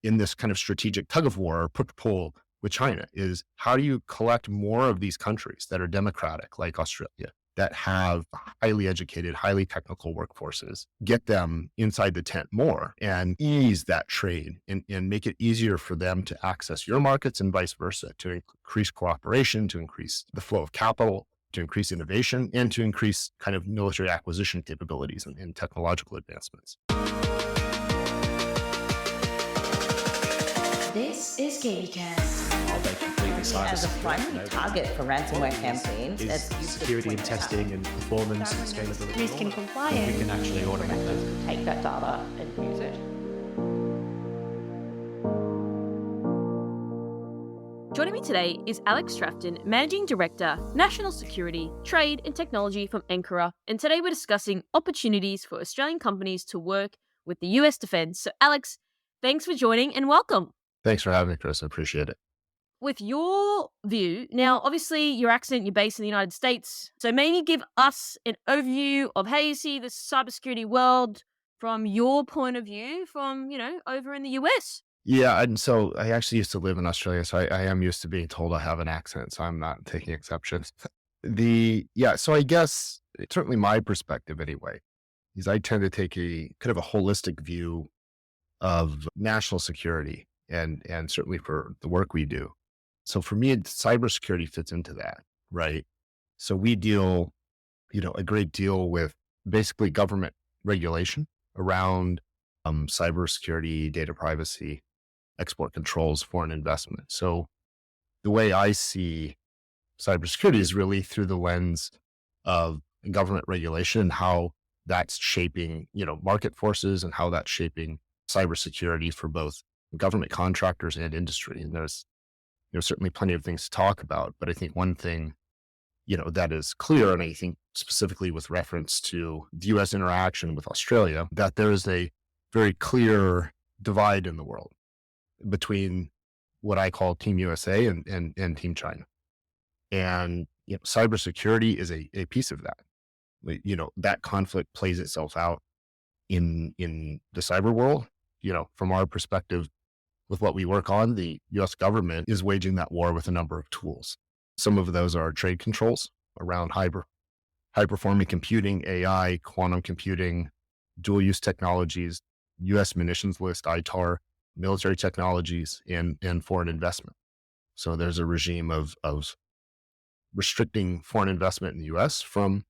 in this kind of strategic tug of war or push-pull with China is how do you collect more of these countries that are democratic, like Australia, that have highly educated, highly technical workforces, get them inside the tent more and ease that trade and make it easier for them to access your markets and vice versa, to increase cooperation, to increase the flow of capital, to increase innovation, and to increase kind of military acquisition capabilities and technological advancements. This is KBcast. Are they completely cyber As a secure? primary target for ransomware campaigns, Is as you security and pointed out, testing and performance and scalability. Risk and compliance. We can actually automate that. take that data and use it. Joining me today is Alex Trafton, Managing Director, National Security, Trade and Technology from Ankura. And today we're discussing opportunities for Australian companies to work with the US Defence. So Alex, thanks for joining and welcome. Thanks for having me, Chris. I appreciate it. With your view, now obviously your accent, you're based in the United States. So maybe give us an overview of how you see the cybersecurity world from your point of view from, over in the US. Yeah, and so I actually used to live in Australia, so I am used to being told I have an accent, so I'm not taking exceptions. So I guess certainly my perspective anyway, is I tend to take a kind of a holistic view of national security and certainly for the work we do. So for me, cybersecurity fits into that, right? So we deal, a great deal with basically government regulation around cybersecurity, data privacy, export controls, foreign investment. So the way I see cybersecurity is really through the lens of government regulation and how that's shaping, market forces and how that's shaping cybersecurity for both government contractors and industry. And there's certainly plenty of things to talk about, but I think one thing, that is clear, and I think specifically with reference to the U.S. interaction with Australia, that there is a very clear divide in the world between what I call Team USA and Team China. And cybersecurity is a piece of that. That conflict plays itself out in the cyber world. From our perspective, with what we work on, the US government is waging that war with a number of tools. Some of those are trade controls around high performing computing, AI, quantum computing, dual use technologies, US munitions list, ITAR, military technologies, and foreign investment. So there's a regime of restricting foreign investment in the US from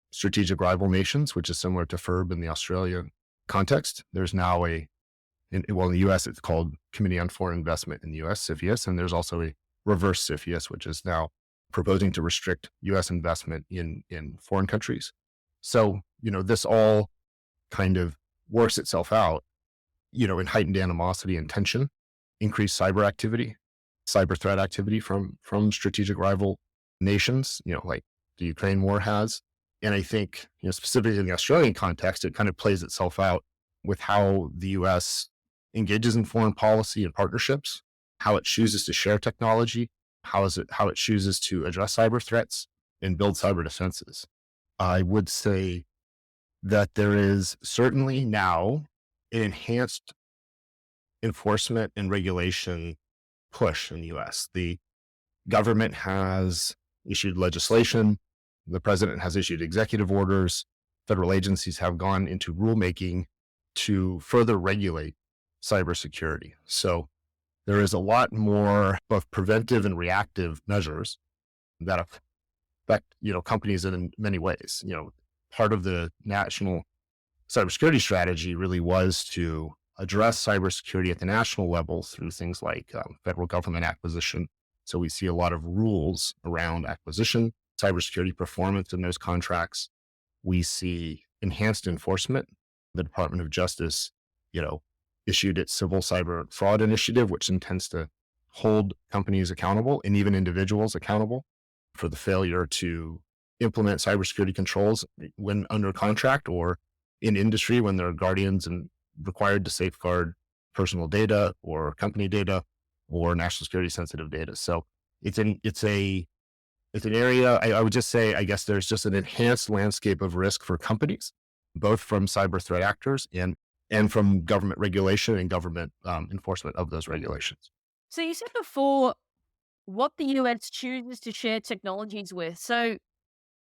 strategic rival nations, which is similar to FIRB in the Australian context. There's now in the US, it's called Committee on Foreign Investment in the US, CFIUS, and there's also a reverse CFIUS, which is now proposing to restrict US investment in foreign countries. So, this all kind of works itself out, in heightened animosity and tension, increased cyber threat activity from strategic rival nations, like the Ukraine war has. And I think, specifically in the Australian context, it kind of plays itself out with how the US engages in foreign policy and partnerships, how it chooses to share technology, how it chooses to address cyber threats and build cyber defenses. I would say that there is certainly now an enhanced enforcement and regulation push in the US. The government has issued legislation. The president has issued executive orders. Federal agencies have gone into rulemaking to further regulate cybersecurity. So there is a lot more both preventive and reactive measures that affect, companies in many ways. Part of the national cybersecurity strategy really was to address cybersecurity at the national level through things like federal government acquisition. So we see a lot of rules around acquisition, cybersecurity performance in those contracts. We see enhanced enforcement. The Department of Justice, issued its civil cyber fraud initiative, which intends to hold companies accountable and even individuals accountable for the failure to implement cybersecurity controls when under contract or in industry when they're guardians and required to safeguard personal data or company data or national security sensitive data. So it's an area, I would just say, I guess there's just an enhanced landscape of risk for companies, both from cyber threat actors and and from government regulation and government enforcement of those regulations. So you said before what the US chooses to share technologies with. So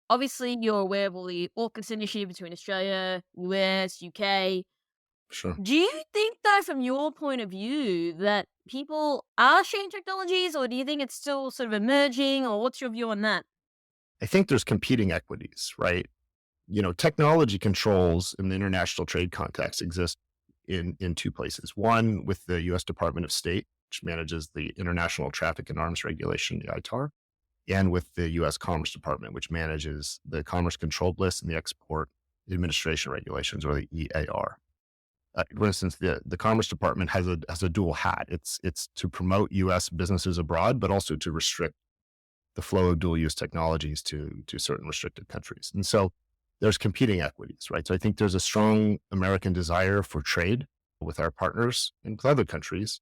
obviously you're aware of all the AUKUS initiative between Australia, US, UK. Sure. Do you think, though, from your point of view, that people are sharing technologies, or do you think it's still sort of emerging, or what's your view on that? I think there's competing equities, right? Technology controls in the international trade context exist in two places. One with the U.S. Department of State, which manages the International Traffic in Arms Regulation, the ITAR, and with the U.S. Commerce Department, which manages the Commerce Controlled List and the Export Administration Regulations, or the EAR. For instance, the Commerce Department has a dual hat. It's to promote U.S. businesses abroad, but also to restrict the flow of dual use technologies to certain restricted countries. And so there's competing equities, right? So I think there's a strong American desire for trade with our partners and with other countries.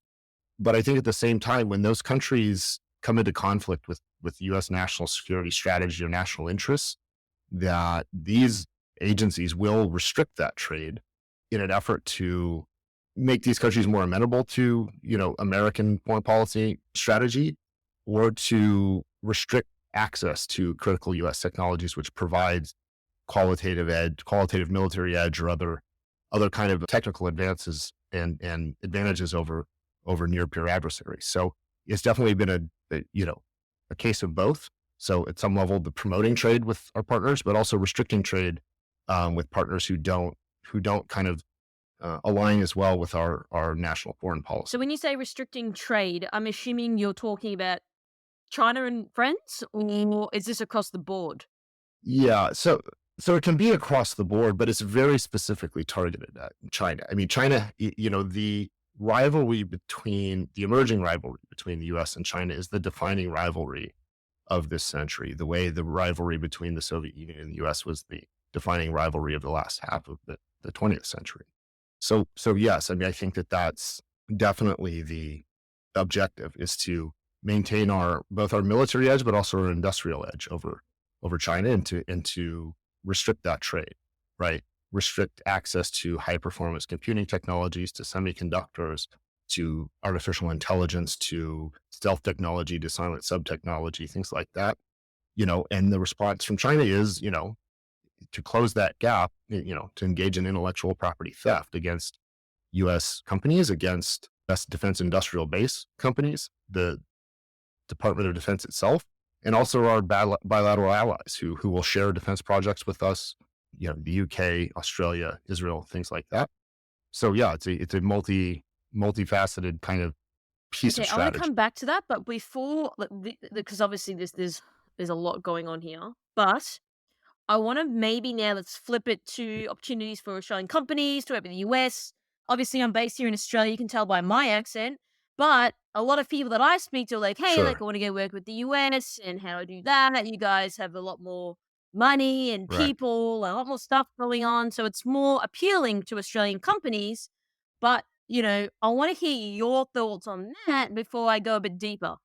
But I think at the same time, when those countries come into conflict with U.S. national security strategy or national interests, that these agencies will restrict that trade in an effort to make these countries more amenable to, American foreign policy strategy, or to restrict access to critical U.S. technologies, which provides qualitative military edge, or other kind of technical advances and advantages over near peer adversaries. So it's definitely been a case of both. So at some level, the promoting trade with our partners, but also restricting trade with partners who don't kind of align as well with our national foreign policy. So when you say restricting trade, I'm assuming you're talking about China and friends, or is this across the board? Yeah, so it can be across the board, but it's very specifically targeted at China. I mean, China, the emerging rivalry between the U.S. and China is the defining rivalry of this century. The way the rivalry between the Soviet Union and the U.S. was the defining rivalry of the last half of the 20th century. So yes, I mean, I think that's definitely the objective, is to maintain both our military edge, but also our industrial edge over China, and to restrict that trade, right? Restrict access to high performance computing technologies, to semiconductors, to artificial intelligence, to stealth technology, to silent sub technology, things like that. And the response from China is, to close that gap, to engage in intellectual property theft against U.S. companies, against U.S. defense industrial base companies, the Department of Defense itself, and also our bilateral allies who will share defense projects with us, the UK, Australia, Israel, things like that. So yeah, it's a multifaceted kind of piece of Okay, I want to strategy. come back to that, but before, because obviously there's a lot going on here, but I want to maybe now let's flip it to opportunities for Australian companies to work with the US. Obviously, I'm based here in Australia. You can tell by my accent, but a lot of people that I speak to are like, hey, Sure. like I want to go work with the US, and how do I do that? You guys have a lot more money and Right. people, and a lot more stuff going on. So it's more appealing to Australian companies. But, I want to hear your thoughts on that before I go a bit deeper.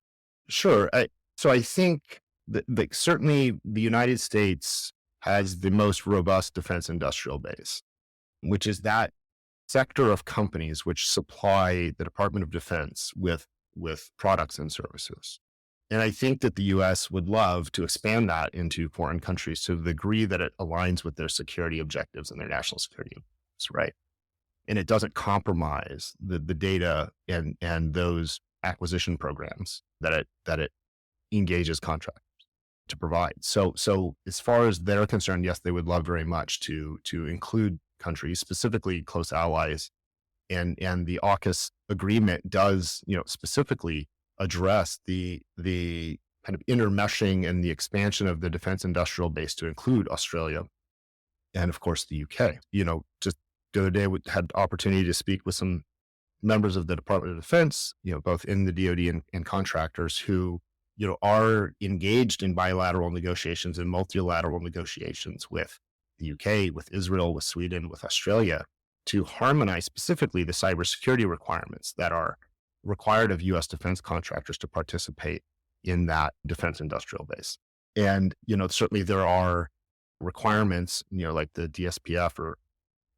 Sure. So I think that certainly the United States has the most robust defense industrial base, which is that sector of companies which supply the Department of Defense with products and services. And I think that the U.S. would love to expand that into foreign countries to the degree that it aligns with their security objectives and their national security objectives, right? And it doesn't compromise the data and those acquisition programs that it engages contractors to provide. So as far as they're concerned, yes, they would love very much to include countries, specifically close allies, and the AUKUS agreement does, specifically address the kind of intermeshing and the expansion of the defense industrial base to include Australia and, of course, the UK. Just the other day we had the opportunity to speak with some members of the Department of Defense, both in the DoD and contractors who, are engaged in bilateral negotiations and multilateral negotiations with the UK, with Israel, with Sweden, with Australia, to harmonize specifically the cybersecurity requirements that are required of U.S. defense contractors to participate in that defense industrial base. And, certainly there are requirements, like the DSPF or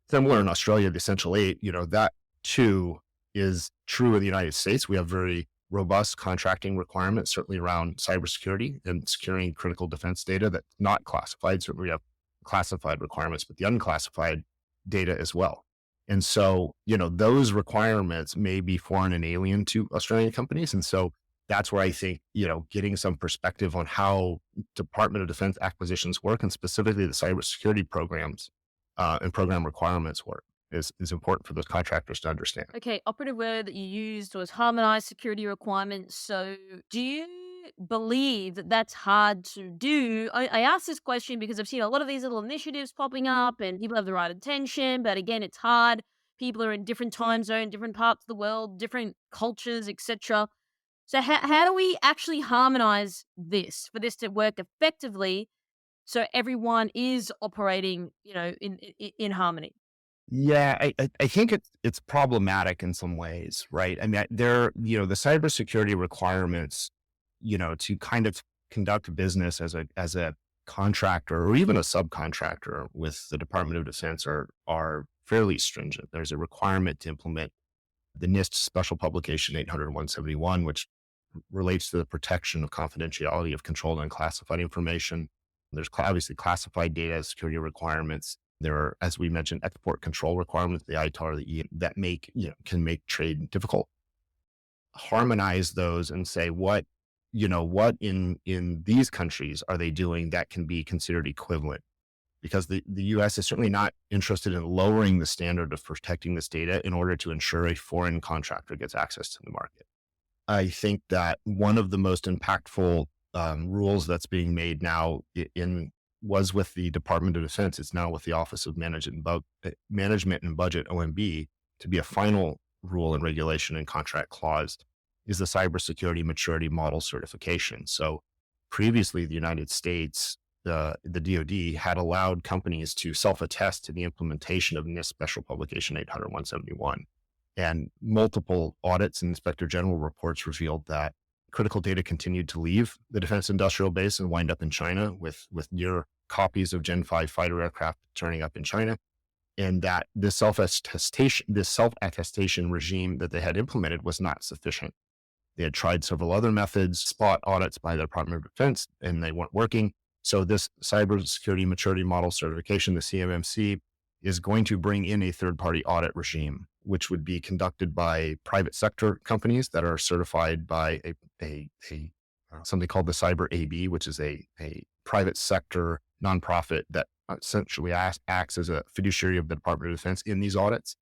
similar in Australia, the Essential Eight, that too is true in the United States. We have very robust contracting requirements, certainly around cybersecurity and securing critical defense data that's not classified. Certainly we have classified requirements, but the unclassified data as well. And so, those requirements may be foreign and alien to Australian companies. And so that's where I think, getting some perspective on how Department of Defense acquisitions work, and specifically the cybersecurity programs and program requirements work, is important for those contractors to understand. Okay, operative word that you used was harmonized security requirements. So, do you believe that that's hard to do? I asked this question because I've seen a lot of these little initiatives popping up and people have the right intention, but again, it's hard. People are in different time zone, different parts of the world, different cultures, etc. So, how do we actually harmonize this for this to work effectively so everyone is operating, in harmony? Yeah, I think it's problematic in some ways, right? I mean, the cybersecurity requirements, to kind of conduct business as a contractor or even a subcontractor with the Department of Defense are fairly stringent. There's a requirement to implement the NIST Special Publication 800-171, which relates to the protection of confidentiality of controlled and classified information. There's obviously classified data security requirements. There are, as we mentioned, export control requirements, the ITAR, that can make trade difficult. Harmonize those and say what in these countries are they doing that can be considered equivalent? Because the U.S. is certainly not interested in lowering the standard of protecting this data in order to ensure a foreign contractor gets access to the market. I think that one of the most impactful rules that's being made now was with the Department of Defense. It's now with the Office of Management and Budget, OMB, to be a final rule and regulation and contract clause, is the Cybersecurity Maturity Model Certification. So previously, the United States, the DoD had allowed companies to self-attest to the implementation of NIST Special Publication 800-171. And multiple audits and Inspector General reports revealed that critical data continued to leave the defense industrial base and wind up in China, with near copies of Gen 5 fighter aircraft turning up in China. And that this self-attestation regime that they had implemented was not sufficient. They had tried several other methods, spot audits by the Department of Defense, and they weren't working. So this Cybersecurity Maturity Model Certification, the CMMC, is going to bring in a third-party audit regime, which would be conducted by private sector companies that are certified by something called the Cyber AB, which is a private sector nonprofit that essentially acts as a fiduciary of the Department of Defense in these audits.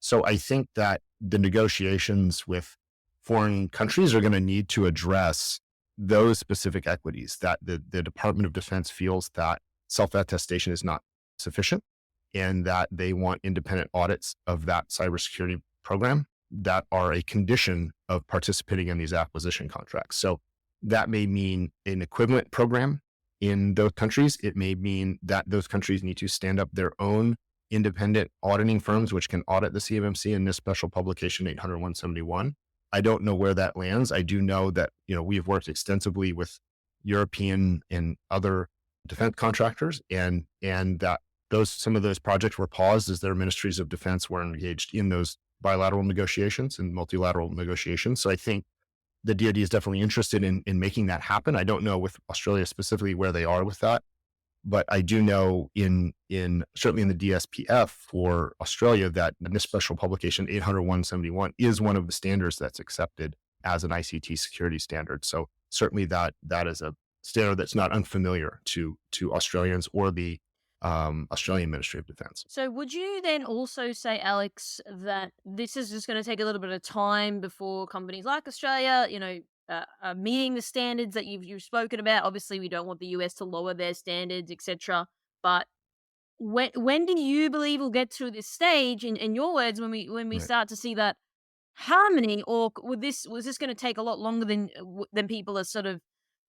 So I think that the negotiations with foreign countries are going to need to address those specific equities, that the Department of Defense feels that self-attestation is not sufficient, and that they want independent audits of that cybersecurity program that are a condition of participating in these acquisition contracts. So that may mean an equivalent program in those countries. It may mean that those countries need to stand up their own independent auditing firms, which can audit the CMMC and this Special Publication 800-171. I don't know where that lands. I do know that, we've worked extensively with European and other defense contractors, and that some of those projects were paused as their ministries of defense were engaged in those bilateral negotiations and multilateral negotiations. So I think the DoD is definitely interested in making that happen. I don't know with Australia specifically where they are with that, but I do know certainly in the DSPF for Australia that this Special Publication 800-171 is one of the standards that's accepted as an ICT security standard. So certainly that is a standard that's not unfamiliar to Australians or the Australian Ministry of Defense. So would you then also say, Alex, that this is just going to take a little bit of time before companies like Australia, are meeting the standards that you've spoken about? Obviously, we don't want the US to lower their standards, etc. But when do you believe we'll get to this stage, in your words, when we Right. start to see that harmony, or was this going to take a lot longer than people are sort of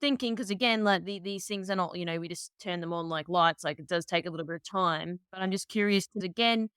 thinking? Because again, like these things are not, we just turn them on like lights. Like, it does take a little bit of time. But I'm just curious because again,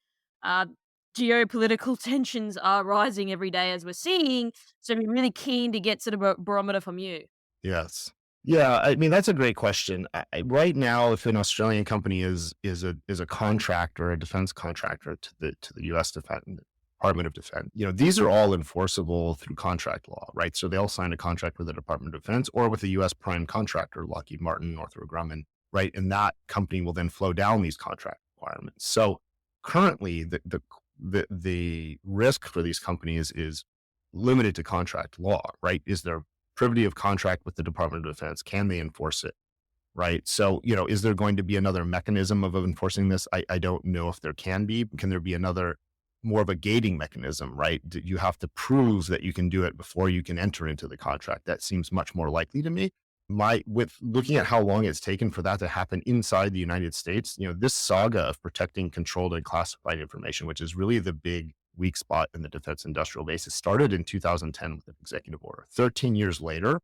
geopolitical tensions are rising every day as we're seeing. So I'm really keen to get sort of a barometer from you. Yes. Yeah, I mean that's a great question. Right now, if an Australian company is a contractor, a defense contractor to the U.S. Department of Defense, these are all enforceable through contract law, right? So they'll sign a contract with the Department of Defense or with a U.S. prime contractor, Lockheed Martin, Northrop Grumman, right? And that company will then flow down these contract requirements. So currently, the risk for these companies is limited to contract law, right? Is there privity of contract with the Department of Defense? Can they enforce it? Right. So, is there going to be another mechanism of enforcing this? I don't know if there can be. Can there be another more of a gating mechanism, right? You have to prove that you can do it before you can enter into the contract. That seems much more likely to me. With looking at how long it's taken for that to happen inside the United States, this saga of protecting controlled and classified information, which is really the big weak spot in the defense industrial base, it started in 2010 with an executive order. 13 years later,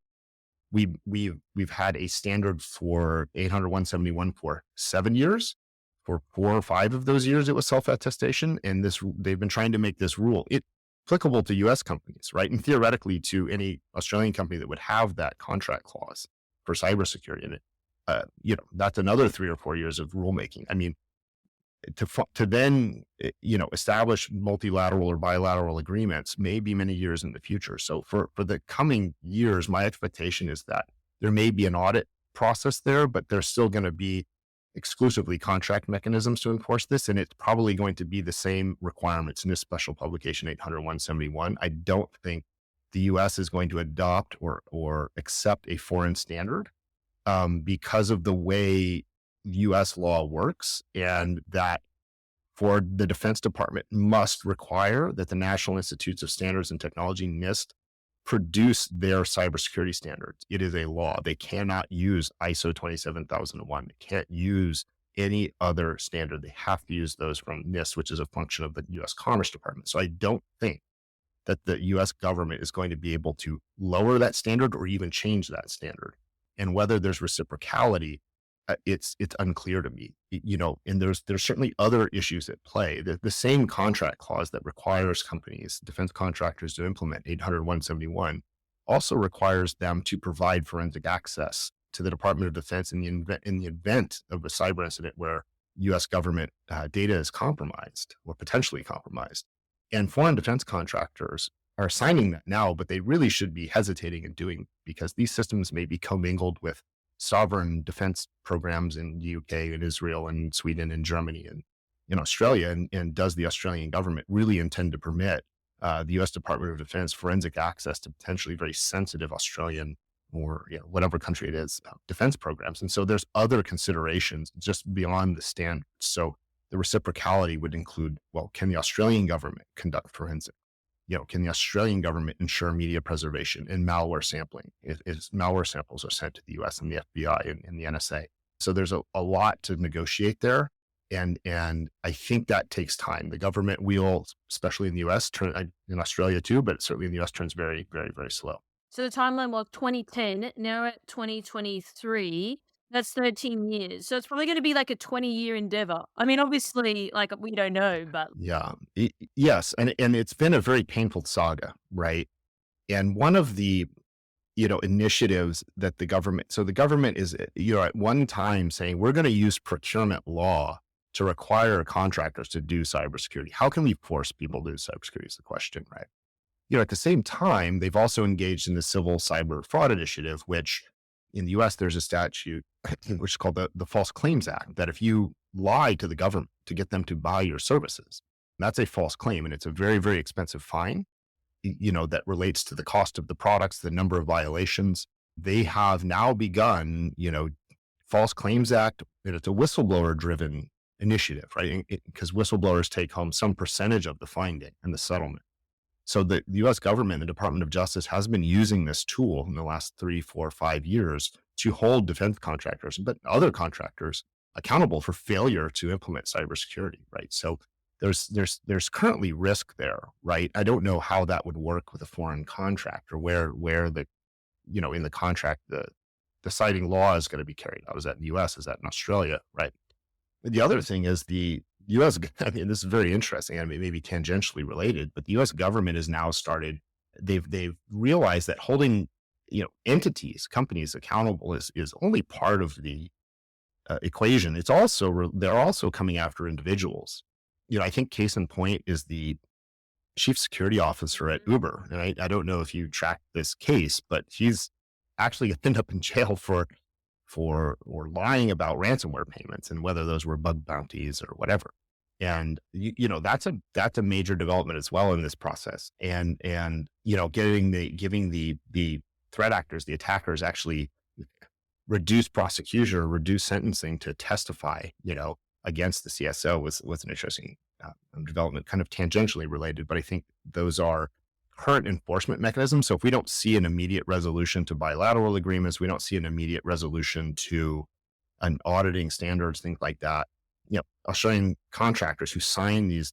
we've had a standard for 800-171 for 7 years. For 4 or 5 of those years, it was self-attestation, and they've been trying to make this rule applicable to U.S. companies, right? And theoretically to any Australian company that would have that contract clause for cybersecurity in it. That's another 3 or 4 years of rulemaking. I mean, to then, establish multilateral or bilateral agreements may be many years in the future. So for the coming years, my expectation is that there may be an audit process there, but there's still going to be exclusively contract mechanisms to enforce this. And it's probably going to be the same requirements in this special publication 800-171. I don't think the US is going to adopt or accept a foreign standard because of the way US law works, and that for the Defense Department must require that the National Institutes of Standards and Technology, NIST, produce their cybersecurity standards. It is a law. They cannot use ISO 27001. They can't use any other standard. They have to use those from NIST, which is a function of the US Commerce Department. So I don't think that the US government is going to be able to lower that standard or even change that standard. And whether there's reciprocality, it's unclear to me, and there's certainly other issues at play. The same contract clause that requires companies, defense contractors, to implement 800-171 also requires them to provide forensic access to the Department of Defense in the event of a cyber incident where U.S. government data is compromised or potentially compromised. And foreign defense contractors are signing that now, but they really should be hesitating in doing, because these systems may be commingled with sovereign defense programs in the UK and Israel and Sweden and Germany and in Australia. And does the Australian government really intend to permit the US Department of Defense forensic access to potentially very sensitive Australian or whatever country it is, defense programs? And so there's other considerations just beyond the standards. So the reciprocality would include, well, can the Australian government conduct forensic? Can the Australian government ensure media preservation and malware sampling if malware samples are sent to the US and the FBI and the NSA? So there's a lot to negotiate there. And I think that takes time. The government wheel, especially in the US, in Australia too, but certainly in the US, turns very, very, very slow. So the timeline was 2010, now we're at 2023. That's 13 years. So it's probably going to be like a 20-year endeavor. I mean, obviously, like, we don't know, but Yeah. Yes. And it's been a very painful saga, right? And one of the, initiatives that the government is, at one time saying, we're going to use procurement law to require contractors to do cybersecurity. How can we force people to do cybersecurity is the question, right? At the same time, they've also engaged in the Civil Cyber Fraud Initiative, which in the US, there's a statute which is called the False Claims Act, that if you lie to the government to get them to buy your services, that's a false claim. And it's a very, very expensive fine, that relates to the cost of the products, the number of violations. They have now begun, False Claims Act, and it's a whistleblower driven initiative, right? Because whistleblowers take home some percentage of the finding and the settlement. So the US government, the Department of Justice, has been using this tool in the last 3, 4, 5 years to hold defense contractors, but other contractors, accountable for failure to implement cybersecurity, right? So there's currently risk there, right? I don't know how that would work with a foreign contractor, where the, in the contract, the deciding law is going to be carried out. Is that in the US? Is that in Australia, right? The other thing is the US, I mean, this is very interesting. I mean, maybe tangentially related, but the US government has now started, they've realized that holding entities, companies accountable is only part of the equation. It's also, they're also coming after individuals. I think case in point is the chief security officer at Uber. And I don't know if you track this case, but he's actually ended up in jail for lying about ransomware payments and whether those were bug bounties or whatever. And that's a major development as well in this process. And giving the threat actors, the attackers, actually reduce prosecution or reduce sentencing to testify, against the CSO was an interesting development, kind of tangentially related. But I think those are current enforcement mechanisms. So if we don't see an immediate resolution to bilateral agreements, we don't see an immediate resolution to an auditing standards, things like that. Australian contractors who sign these,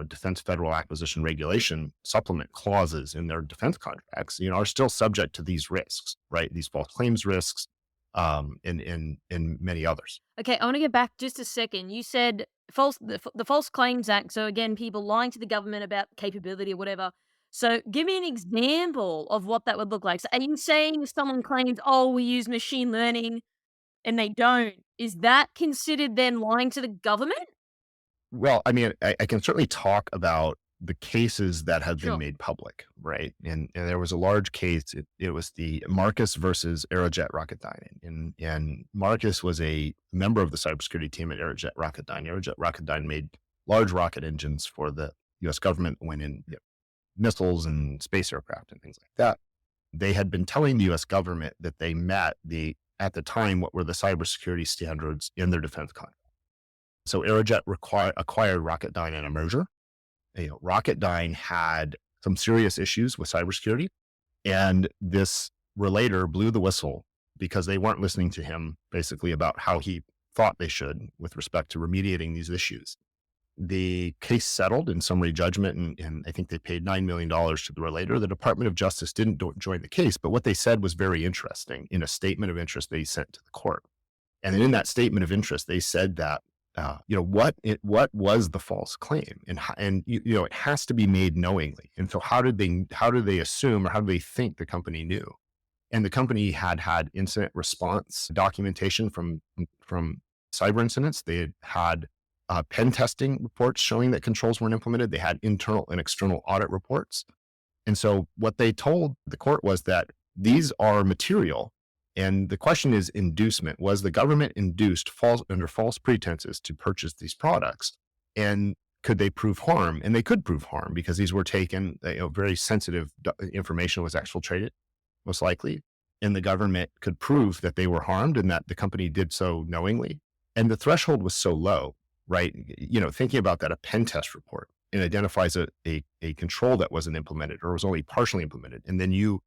defense federal acquisition regulation supplement clauses in their defense contracts, are still subject to these risks, right? These false claims risks, and many others. Okay, I want to get back just a second. You said the False Claims Act. So again, people lying to the government about capability or whatever. So give me an example of what that would look like. So are you saying if someone claims, oh, we use machine learning and they don't, is that considered then lying to the government? Well, I mean, I can certainly talk about the cases that have been Sure. made public, right? And there was a large case. It was the Marcus versus Aerojet Rocketdyne, and Marcus was a member of the cybersecurity team at Aerojet Rocketdyne. Aerojet Rocketdyne made large rocket engines for the U.S. government when in missiles and space aircraft and things like that. They had been telling the U.S. government that they met at the time, what were the cybersecurity standards in their defense contract. So Aerojet acquired Rocketdyne in a merger. Rocketdyne had some serious issues with cybersecurity, and this relator blew the whistle because they weren't listening to him basically about how he thought they should with respect to remediating these issues. The case settled in summary judgment, and I think they paid $9 million to the relator. The Department of Justice didn't join the case, but what they said was very interesting in a statement of interest they sent to the court. And in that statement of interest, they said that, what was the false claim, and it has to be made knowingly. And so how did they assume, or how do they think the company knew? And the company had incident response documentation from cyber incidents. They had pen testing reports showing that controls weren't implemented. They had internal and external audit reports. And so what they told the court was that these are material. And the question is inducement. Was the government induced under false pretenses to purchase these products? And could they prove harm? And they could prove harm because these were taken, very sensitive information was exfiltrated, most likely. And the government could prove that they were harmed and that the company did so knowingly. And the threshold was so low, right? Thinking about that, a pen test report, it identifies a control that wasn't implemented or was only partially implemented. And then you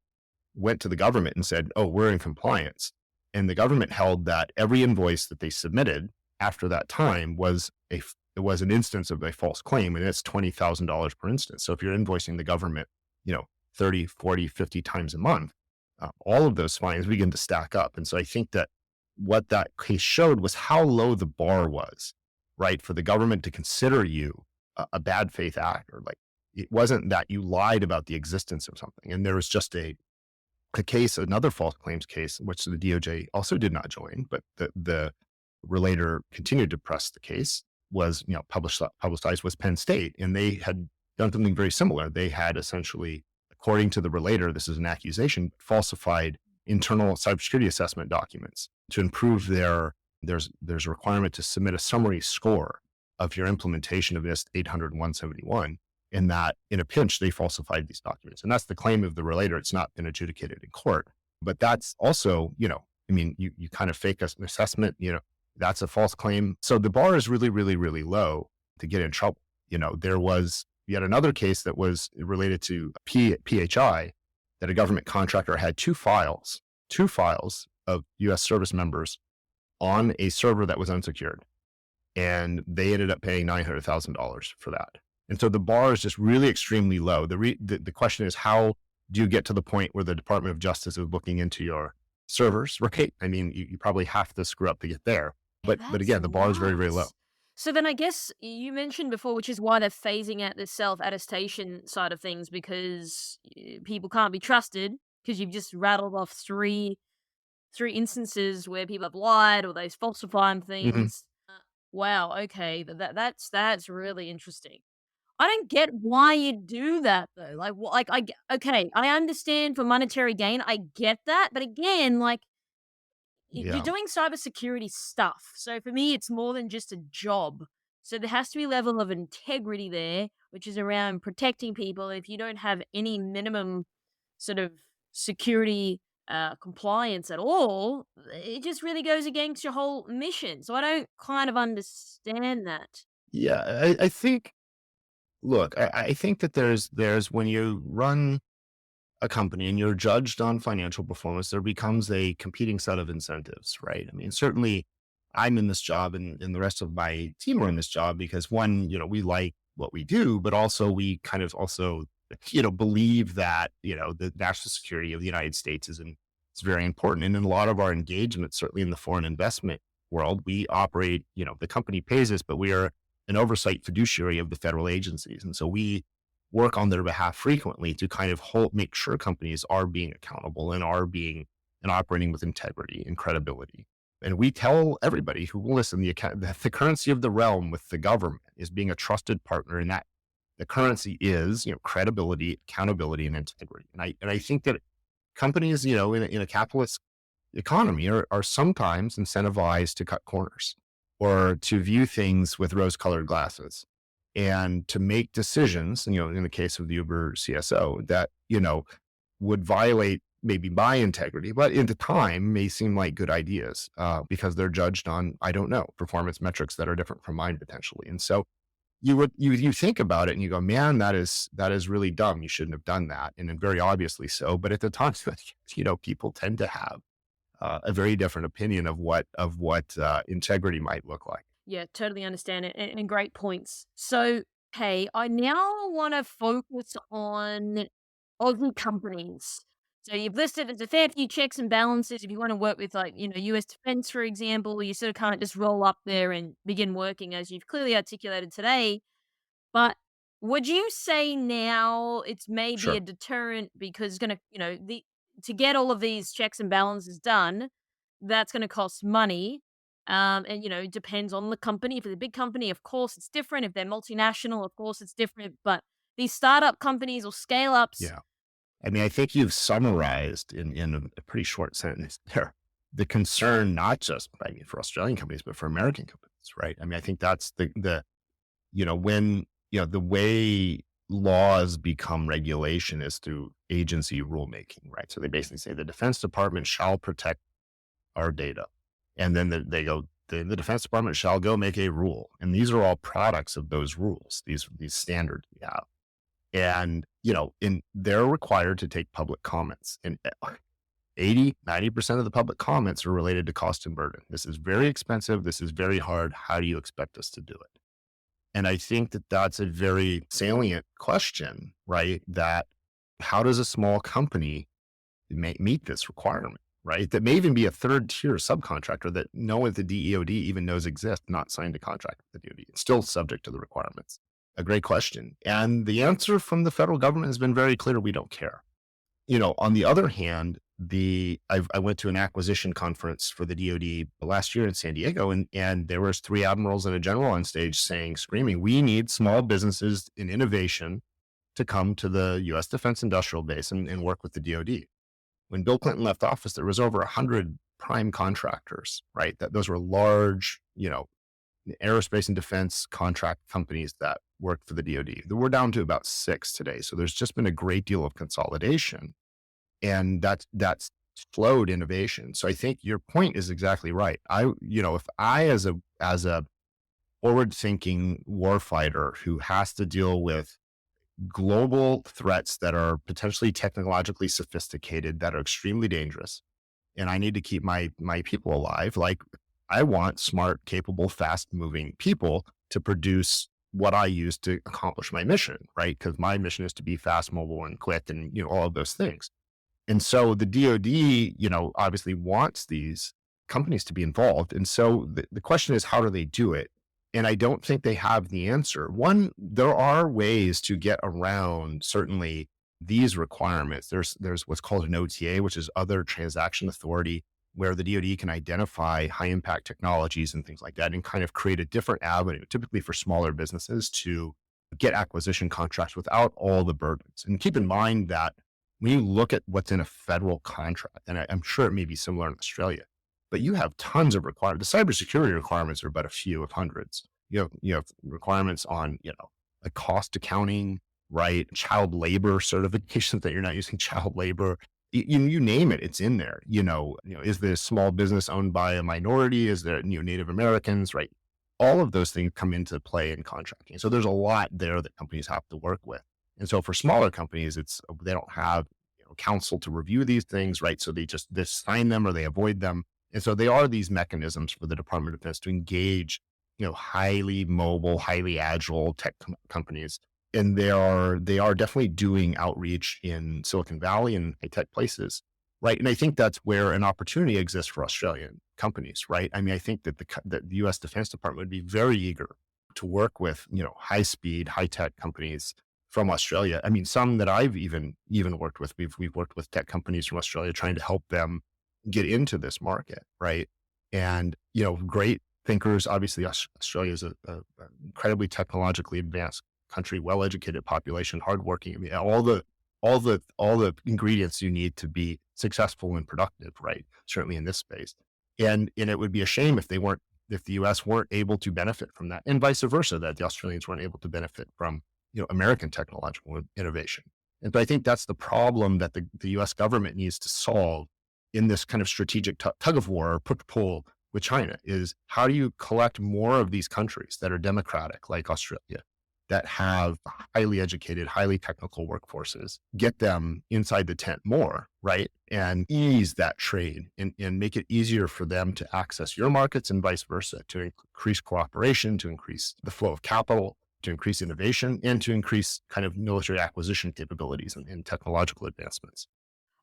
went to the government and said, oh, we're in compliance. And the government held that every invoice that they submitted after that time was an instance of a false claim, and it's $20,000 per instance. So if you're invoicing the government, 30, 40, 50 times a month, all of those fines begin to stack up. And so I think that what that case showed was how low the bar was, right, for the government to consider you a bad faith actor. Like, it wasn't that you lied about the existence of something. And there was just a case, another false claims case, which the DOJ also did not join, but the relator continued to press the case, was publicized, was Penn State. And they had done something very similar. They had essentially, according to the relator, this is an accusation, falsified internal cybersecurity assessment documents to improve there's a requirement to submit a summary score of your implementation of NIST 800-171. In that, in a pinch, they falsified these documents. And that's the claim of the relator. It's not been adjudicated in court. But that's also, you kind of fake an assessment, that's a false claim. So the bar is really, really, really low to get in trouble. There was yet another case that was related to PHI, that a government contractor had two files of U.S. service members on a server that was unsecured. And they ended up paying $900,000 for that. And so the bar is just really extremely low. The question is, how do you get to the point where the Department of Justice is looking into your servers, right? I mean, you probably have to screw up to get there. But again, the bar is very, very low. So then I guess you mentioned before, which is why they're phasing out the self-attestation side of things, because people can't be trusted. because you've just rattled off three instances where people have lied or they falsifying Mhm. things. Wow, okay, that's really interesting. I don't get why you do that though. Like, okay, I understand for monetary gain, I get that, but again, like you're Yeah. doing cybersecurity stuff. So for me, it's more than just a job. So there has to be a level of integrity there, which is around protecting people. If you don't have any minimum sort of security compliance at all, it just really goes against your whole mission. So I don't kind of understand that. Yeah. I think, look, I think that there's when you run a company and you're judged on financial performance, there becomes a competing set of incentives, right? I mean, certainly I'm in this job and the rest of my team are in this job because one, we like what we do, but also we kind of also, believe that, the national security of the United States is very important. And in a lot of our engagement, certainly in the foreign investment world, we operate, the company pays us, but we are an oversight fiduciary of the federal agencies. And so we work on their behalf frequently to kind of make sure companies are being accountable and are being and operating with integrity and credibility. And we tell everybody who will listen, the currency of the realm with the government is being a trusted partner, and that the currency is, credibility, accountability, and integrity. And I think that companies, in a capitalist economy are sometimes incentivized to cut corners or to view things with rose-colored glasses and to make decisions, in the case of the Uber CSO, that, would violate maybe my integrity, but at the time may seem like good ideas because they're judged on, I don't know, performance metrics that are different from mine potentially. And so you think about it and you go, man, that is really dumb. You shouldn't have done that. And then very obviously so. But at the time, people tend to have a very different opinion of what integrity might look like. Yeah, totally understand it, and great points. So, hey, I now want to focus on Aussie companies. So you've listed there's a fair few checks and balances. If you want to work with, like, US defense, for example, you sort of can't just roll up there and begin working, as you've clearly articulated today. But would you say now it's maybe a Sure. deterrent because it's going to, to get all of these checks and balances done, that's going to cost money. And, it depends on the company. If it's a big company, of course it's different. If they're multinational, of course it's different. But these startup companies or scale ups, Yeah. I mean, I think you've summarized in a pretty short sentence there the concern, not just, I mean, for Australian companies, but for American companies, right? I mean, I think that's when, the way laws become regulation is through agency rulemaking, right? So they basically say the Defense Department shall protect our data. And then they go, the Defense Department shall go make a rule. And these are all products of those rules, these standards we have. And, they're required to take public comments. And 90% of the public comments are related to cost and burden. This is very expensive. This is very hard. How do you expect us to do it? And I think that that's a very salient question, right? That how does a small company meet this requirement, right? That may even be a third tier subcontractor that no one at the DEOD even knows exists, not signed a contract with the DOD. It's still subject to the requirements. A great question. And the answer from the federal government has been very clear. We don't care. On the other hand, I went to an acquisition conference for the DoD last year in San Diego, and there was 3 admirals and a general on stage screaming, we need small businesses in innovation to come to the U.S. Defense Industrial Base and work with the DoD. When Bill Clinton left office, there was over 100 prime contractors, right? Those were large, aerospace and defense contract companies that worked for the DoD. We're down to about 6 today. So there's just been a great deal of consolidation, and that's flowed innovation. So I think your point is exactly right. If I as a forward-thinking warfighter who has to deal with global threats that are potentially technologically sophisticated, that are extremely dangerous, and I need to keep my people alive, like I want smart, capable, fast-moving people to produce what I use to accomplish my mission, right? Because my mission is to be fast, mobile, and quick, and all of those things. And so the DoD, obviously wants these companies to be involved. And so the question is, how do they do it? And I don't think they have the answer. One, there are ways to get around certainly these requirements, there's what's called an OTA, which is other transaction authority, where the DoD can identify high impact technologies and things like that and kind of create a different avenue, typically for smaller businesses, to get acquisition contracts without all the burdens. And keep in mind that when you look at what's in a federal contract, and I'm sure it may be similar in Australia, but you have tons of requirements. The cybersecurity requirements are but a few of hundreds. You have requirements on, like cost accounting, right? Child labor certifications that you're not using child labor. You name it, it's in there. Is this small business owned by a minority? Is there Native Americans, right? All of those things come into play in contracting. So there's a lot there that companies have to work with. And so for smaller companies, they don't have counsel to review these things, right? So they just sign them or they avoid them. And so they are these mechanisms for the Department of Defense to engage, highly mobile, highly agile tech companies. And they are definitely doing outreach in Silicon Valley and high tech places, right? And I think that's where an opportunity exists for Australian companies, right? I mean, I think that the U.S. Defense Department would be very eager to work with, high speed, high tech companies from Australia. I mean, some that I've even worked with. We've worked with tech companies from Australia trying to help them get into this market, right? And great thinkers. Obviously, Australia is a incredibly technologically advanced country, well-educated population, hardworking. I mean, all the ingredients you need to be successful and productive, right? Certainly in this space. And it would be a shame if the U.S. weren't able to benefit from that, and vice versa, that the Australians weren't able to benefit from American technological innovation. And so I think that's the problem that the U.S. government needs to solve in this kind of strategic tug of war or push-pull with China, is how do you collect more of these countries that are democratic, like Australia, that have highly educated, highly technical workforces, get them inside the tent more, right? And ease that trade and make it easier for them to access your markets and vice versa, to increase cooperation, to increase the flow of capital, to increase innovation, and to increase kind of military acquisition capabilities and technological advancements.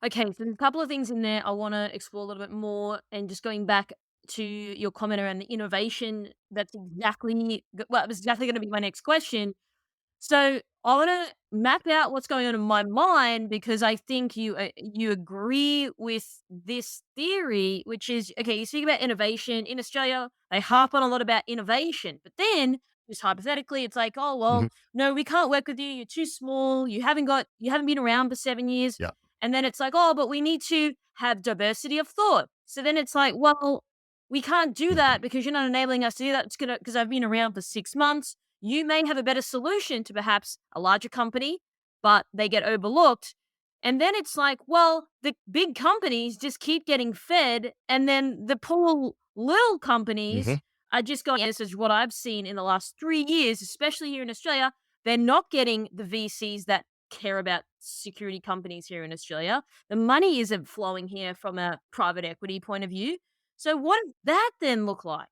Okay, so there's a couple of things in there I want to explore a little bit more, and just going back to your comment around the innovation, it was exactly going to be my next question. So I want to map out what's going on in my mind, because I think you agree with this theory, which is, okay, you speak about innovation in Australia. They harp on a lot about innovation, but then just hypothetically, it's like, oh well, Mhm. no, we can't work with you. You're too small. You haven't been around for 7 years. Yeah. And then it's like, oh, but we need to have diversity of thought. So then it's like, well, we can't do that Mhm. because you're not enabling us to do that. Because I've been around for 6 months. You may have a better solution to perhaps a larger company, but they get overlooked. And then it's like, well, the big companies just keep getting fed, and then the poor little companies Mhm. are just going, and this is what I've seen in the last 3 years, especially here in Australia, they're not getting the VCs that care about security companies here in Australia. The money isn't flowing here from a private equity point of view. So what does that then look like?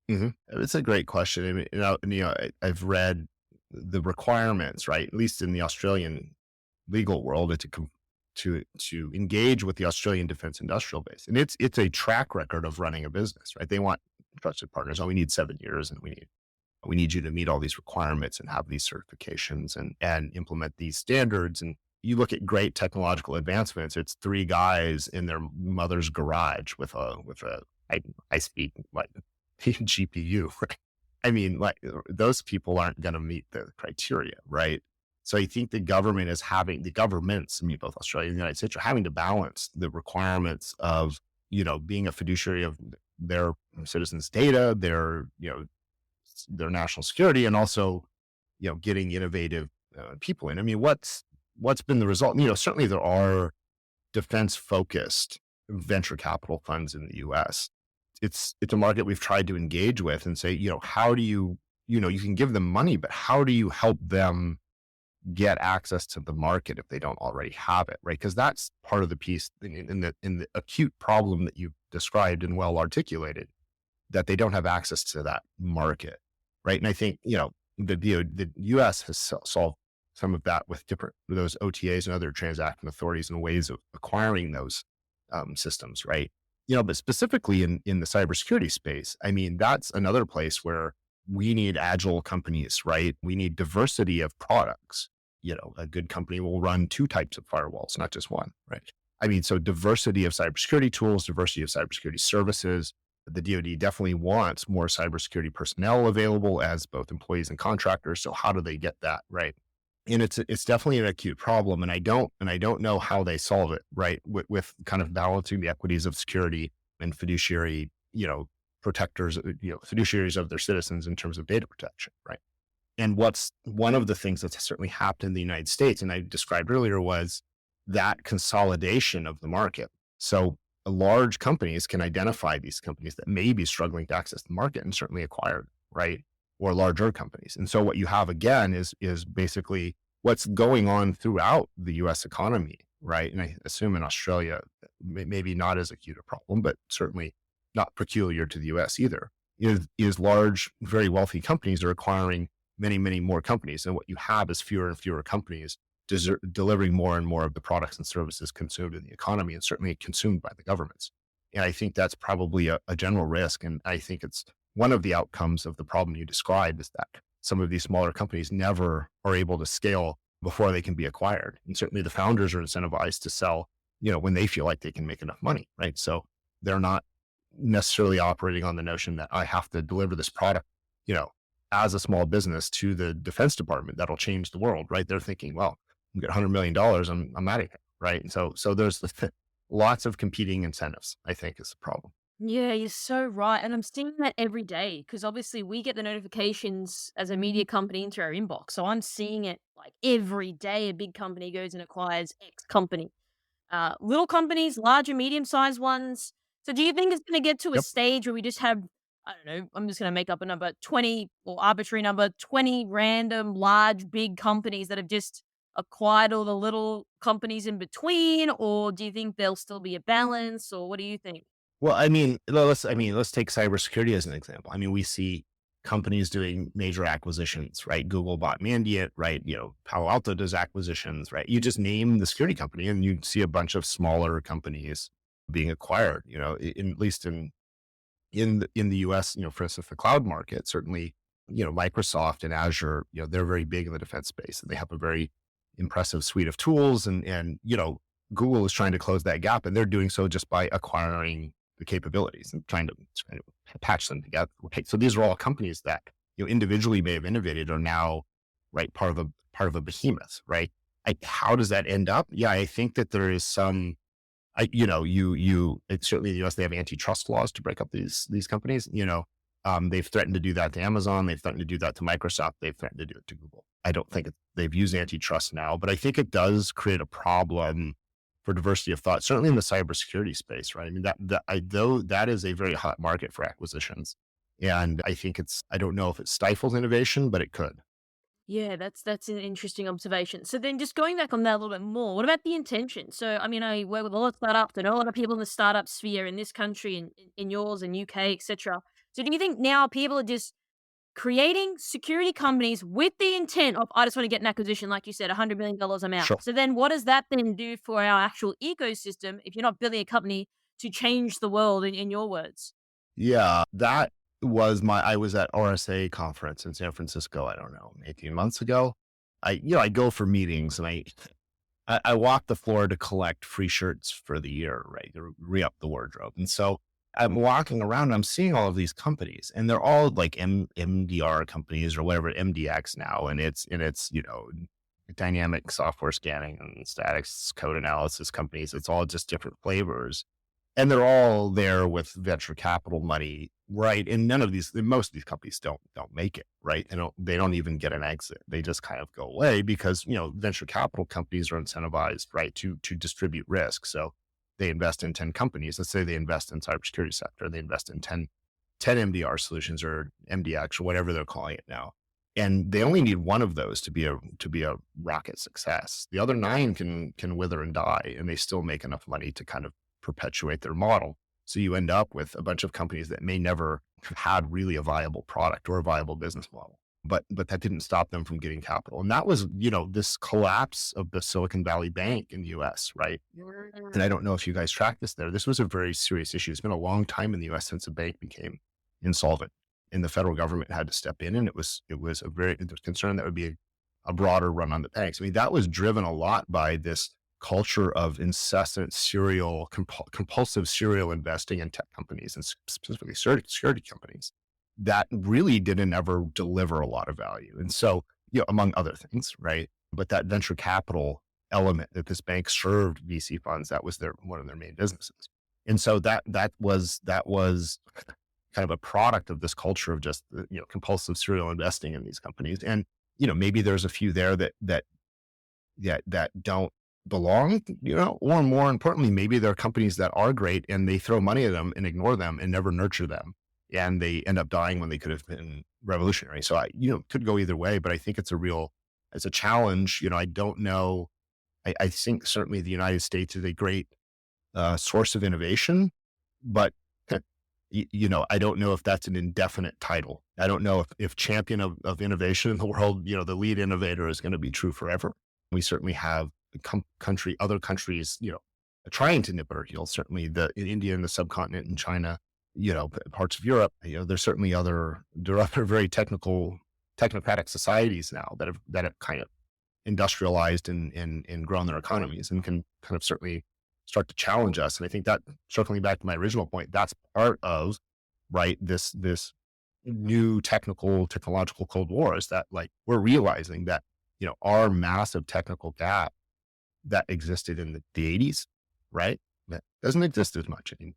Mhm. It's a great question. I mean, I've read the requirements, right? At least in the Australian legal world, to engage with the Australian defense industrial base, and it's a track record of running a business, right? They want trusted partners. Oh, we need 7 years, and we need you to meet all these requirements and have these certifications and implement these standards. And you look at great technological advancements, it's three guys in their mother's garage with a high speed like GPU. Right? I mean, like those people aren't going to meet the criteria, right? So I think the governments, I mean, both Australia and the United States, are having to balance the requirements of, being a fiduciary of their citizens' data, their national security, and also, getting innovative people in. I mean, what's been the result? Certainly there are defense focused venture capital funds in the U.S. It's a market we've tried to engage with and say, how do you can give them money, but how do you help them get access to the market if they don't already have it, right? Because that's part of the piece in the acute problem that you've described and well articulated, that they don't have access to that market, right? And I think the U.S. has solved some of that with those OTAs and other transaction authorities and ways of acquiring those systems, right? But specifically in the cybersecurity space, I mean, that's another place where we need agile companies, right? We need diversity of products. a good company will run two types of firewalls, not just one, right? I mean, so diversity of cybersecurity tools, diversity of cybersecurity services. The DoD definitely wants more cybersecurity personnel available as both employees and contractors. So how do they get that right? And it's definitely an acute problem, and I don't know how they solve it, right? With kind of balancing the equities of security and fiduciary, protectors, fiduciaries of their citizens in terms of data protection, right? And what's one of the things that's certainly happened in the United States, and I described earlier, was that consolidation of the market. So large companies can identify these companies that may be struggling to access the market and certainly acquire, right? Or larger companies. And so what you have again is basically what's going on throughout the US economy, right? And I assume in Australia, maybe not as acute a problem, but certainly not peculiar to the US either, is large, very wealthy companies are acquiring many, many more companies. And what you have is fewer and fewer companies delivering more and more of the products and services consumed in the economy, and certainly consumed by the governments. And I think that's probably a general risk. And I think it's one of the outcomes of the problem you described is that some of these smaller companies never are able to scale before they can be acquired. And certainly the founders are incentivized to sell, when they feel like they can make enough money, right? So they're not necessarily operating on the notion that I have to deliver this product, as a small business to the Defense Department that'll change the world, right? They're thinking, well, I'm getting $100 million, I'm out of here, right? And so there's lots of competing incentives, I think, is the problem. Yeah, you're so right. And I'm seeing that every day because obviously we get the notifications as a media company into our inbox. So I'm seeing it like every day a big company goes and acquires X company. Little companies, large and medium sized ones. So do you think it's going to get to a Yep. stage where we just have, I don't know, I'm just going to make up a number, 20 or arbitrary number, 20 random large, big companies that have just acquired all the little companies in between? Or do you think there'll still be a balance? Or what do you think? Well, let's take cybersecurity as an example. I mean, we see companies doing major acquisitions, right? Google bought Mandiant, right? Palo Alto does acquisitions, right? You just name the security company and you see a bunch of smaller companies being acquired, at least in the US, for instance, the cloud market, certainly, Microsoft and Azure, they're very big in the defense space and they have a very impressive suite of tools and Google is trying to close that gap and they're doing so just by acquiring the capabilities and trying to patch them together. Okay. So these are all companies that, individually may have innovated are now, right, part of a behemoth, right? How does that end up? Yeah. I think that there is some, it's certainly in the US, they have antitrust laws to break up these companies, they've threatened to do that to Amazon. They've threatened to do that to Microsoft. They've threatened to do it to Google. I don't think they've used antitrust now, but I think it does create a problem for diversity of thought, certainly in the cybersecurity space, right? I mean, that is a very hot market for acquisitions. And I think I don't know if it stifles innovation, but it could. Yeah, that's an interesting observation. So then just going back on that a little bit more, what about the intention? So, I mean, I work with a lot of startups and a lot of people in the startup sphere in this country and in yours and UK, etc. So do you think now people are just creating security companies with the intent of, I just want to get an acquisition, like you said, $100 million I'm out. Sure. So then what does that then do for our actual ecosystem if you're not building a company to change the world in your words? Yeah, that was I was at RSA conference in San Francisco, I don't know, 18 months ago. I go for meetings and I walk the floor to collect free shirts for the year, right? To re-up the wardrobe. And so I'm walking around and I'm seeing all of these companies and they're all like MDR companies or whatever, MDX now. And it's, dynamic software scanning and static code analysis companies. It's all just different flavors. And they're all there with venture capital money, right? And most of these companies don't make it, right? They don't even get an exit. They just kind of go away because, venture capital companies are incentivized, right, to distribute risk. So they invest in 10 companies. Let's say they invest in cybersecurity sector. They invest in 10 MDR solutions or MDX or whatever they're calling it now. And they only need one of those to be a rocket success. The other 9 can wither and die, and they still make enough money to kind of perpetuate their model. So you end up with a bunch of companies that may never have had really a viable product or a viable business model. But that didn't stop them from getting capital. And that was, this collapse of the Silicon Valley Bank in the US, right? And I don't know if you guys track this there. This was a very serious issue. It's been a long time in the US since a bank became insolvent and the federal government had to step in. And it was concerned that would be a broader run on the banks. I mean, that was driven a lot by this culture of incessant compulsive serial investing in tech companies and specifically security companies that really didn't ever deliver a lot of value. And so, among other things, right? But that venture capital element that this bank served VC funds, that was one of their main businesses. And so that was kind of a product of this culture of just, compulsive serial investing in these companies. And, maybe there's a few there that don't belong, or more importantly, maybe there are companies that are great and they throw money at them and ignore them and never nurture them. And they end up dying when they could have been revolutionary. So it could go either way, but I think it's a challenge. I don't know. I think certainly the United States is a great source of innovation, but I don't know if that's an indefinite title. I don't know if champion of innovation in the world, the lead innovator is going to be true forever. We certainly have other countries, trying to nip at our heels. Certainly in India and the subcontinent and China, parts of Europe, there's certainly there are other very technocratic societies now that have kind of industrialized and grown their economies and can kind of certainly start to challenge us. And I think that, circling back to my original point, that's part of, right, this new technological Cold War, is that, like, we're realizing that, our massive technical gap that existed in the 80s, right, that doesn't exist as much anymore.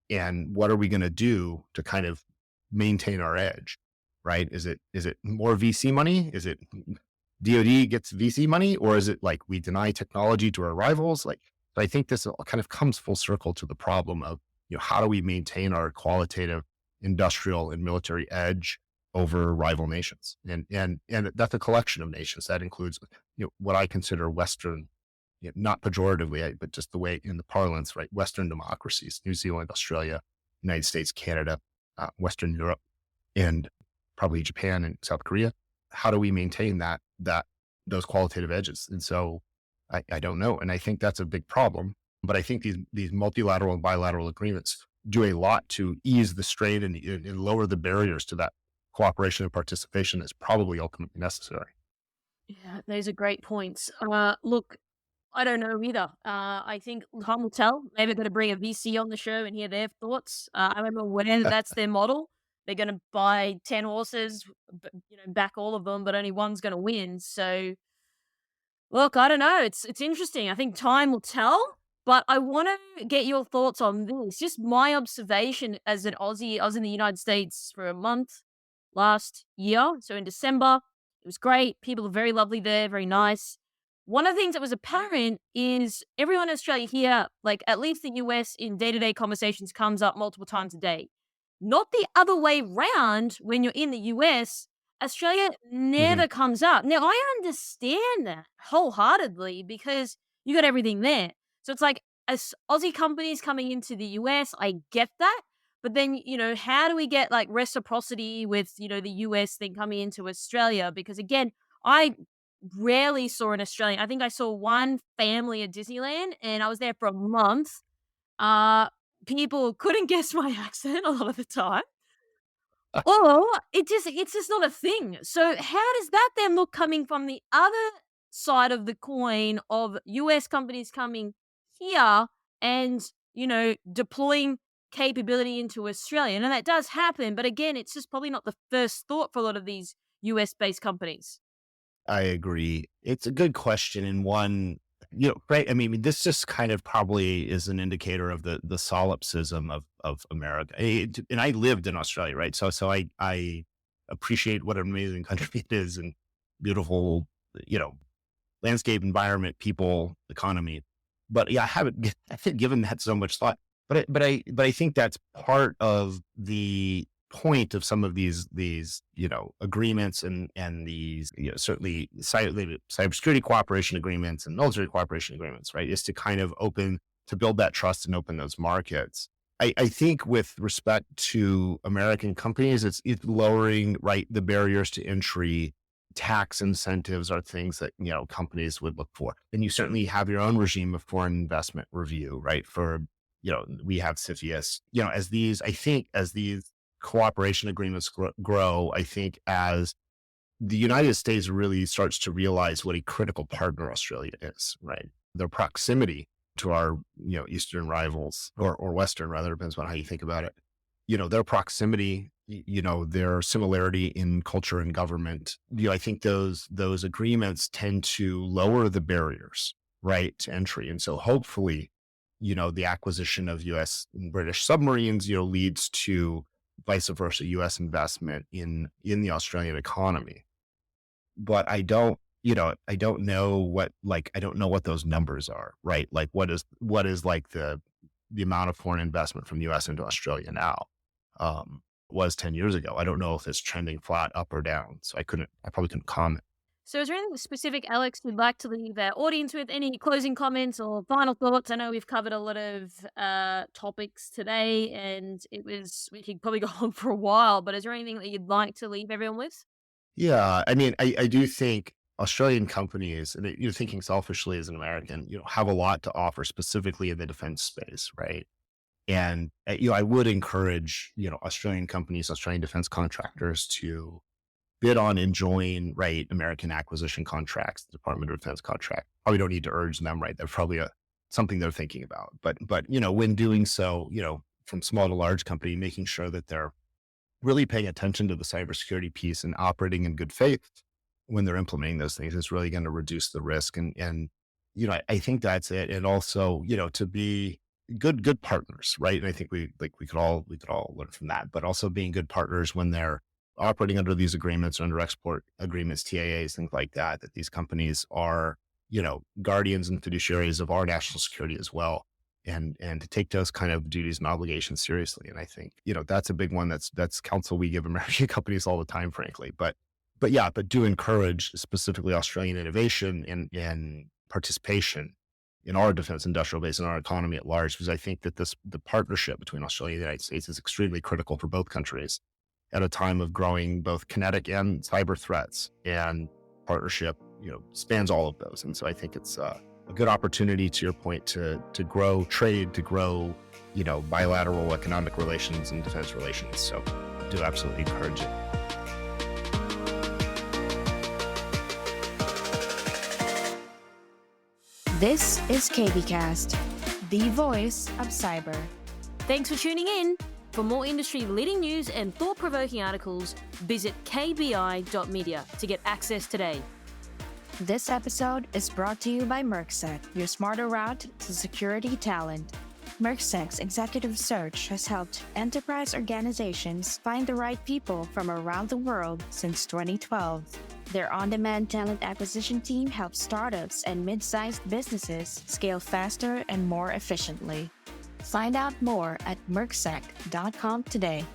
And what are we going to do to kind of maintain our edge, right? Is it more VC money? Is it DoD gets VC money, or is it like we deny technology to our rivals? Like, I think this all kind of comes full circle to the problem of, how do we maintain our qualitative industrial and military edge over rival nations? And that's a collection of nations that includes, what I consider Western, not pejoratively, but just the way in the parlance, right? Western democracies: New Zealand, Australia, United States, Canada, Western Europe, and probably Japan and South Korea. How do we maintain those qualitative edges? And so I don't know. And I think that's a big problem, but I think these multilateral and bilateral agreements do a lot to ease the strain and lower the barriers to that cooperation and participation that's probably ultimately necessary. Yeah, those are great points. Look, I don't know either. I think time will tell. Maybe going to bring a VC on the show and hear their thoughts. I remember when that's their model. They're going to buy 10 horses, back all of them, but only one's going to win. So, look, I don't know. It's interesting. I think time will tell. But I want to get your thoughts on this. Just my observation as an Aussie. I was in the United States for a month last year. So in December, it was great. People are very lovely there, very nice. One of the things that was apparent is everyone in Australia here, like at least the US in day-to-day conversations, comes up multiple times a day. Not the other way round. When you're in the US, Australia never comes up. Now, I understand that wholeheartedly because you got everything there. So it's like, as Aussie companies coming into the US, I get that. But then, how do we get like reciprocity with, the US thing coming into Australia? Because again, I rarely saw an Australian. I think I saw one family at Disneyland and I was there for a month. People couldn't guess my accent a lot of the time. Or it's just not a thing. So how does that then look coming from the other side of the coin of US companies coming here and, deploying capability into Australia? And that does happen, but again, it's just probably not the first thought for a lot of these US based companies. I agree. It's a good question, and one, right. I mean, this just kind of probably is an indicator of the solipsism of America. And I lived in Australia, right? So I appreciate what an amazing country it is, and beautiful, landscape, environment, people, economy. But yeah, I haven't given that so much thought. But I think that's part of the point of some of these agreements and these, certainly cybersecurity cooperation agreements and military cooperation agreements, right, is to kind of build that trust and open those markets. I think with respect to American companies, it's lowering, right, the barriers to entry. Tax incentives are things that, companies would look for. And you certainly have your own regime of foreign investment review, right? We have CFIUS, as these cooperation agreements grow, I think as the United States really starts to realize what a critical partner Australia is, right? Their proximity to our, Eastern rivals or Western rather, depends on how you think about it. Their proximity, their similarity in culture and government, I think those agreements tend to lower the barriers, right, to entry. And so hopefully, the acquisition of US and British submarines, leads to vice versa US investment in the Australian economy. But I don't know what those numbers are, right? Like what is like the amount of foreign investment from the US into Australia now, was 10 years ago. I don't know if it's trending flat up or down. So I probably couldn't comment. So is there anything specific, Alex, you'd like to leave our audience with? Any closing comments or final thoughts? I know we've covered a lot of topics today, and we could probably go on for a while, but is there anything that you'd like to leave everyone with? Yeah. I mean, I do think Australian companies, and you're thinking selfishly as an American, have a lot to offer specifically in the defense space, right? And, I would encourage, Australian companies, Australian defense contractors to bid on and join, right, American acquisition contracts, the Department of Defense contract. Probably don't need to urge them, right? They're probably something they're thinking about. But, when doing so, from small to large company, making sure that they're really paying attention to the cybersecurity piece and operating in good faith when they're implementing those things is really going to reduce the risk. And I think that's it. And also, to be good partners, right? And I think we could all learn from that, but also being good partners when they're operating under these agreements, under export agreements, TAAs, things like that these companies are, guardians and fiduciaries of our national security as well. And to take those kind of duties and obligations seriously. And I think, that's a big one. That's counsel we give American companies all the time, frankly. But do encourage specifically Australian innovation and participation in our defense industrial base and our economy at large, because I think that the partnership between Australia and the United States is extremely critical for both countries at a time of growing both kinetic and cyber threats. And partnership, spans all of those. And so I think it's a good opportunity, to your point, to grow trade, to grow, bilateral economic relations and defense relations. So I do absolutely encourage it. This is KBcast, the voice of cyber. Thanks for tuning in. For more industry-leading news and thought-provoking articles, visit kbi.media to get access today. This episode is brought to you by Mercsec, your smarter route to security talent. Mercsec's executive search has helped enterprise organizations find the right people from around the world since 2012. Their on-demand talent acquisition team helps startups and mid-sized businesses scale faster and more efficiently. Find out more at mercsec.com today.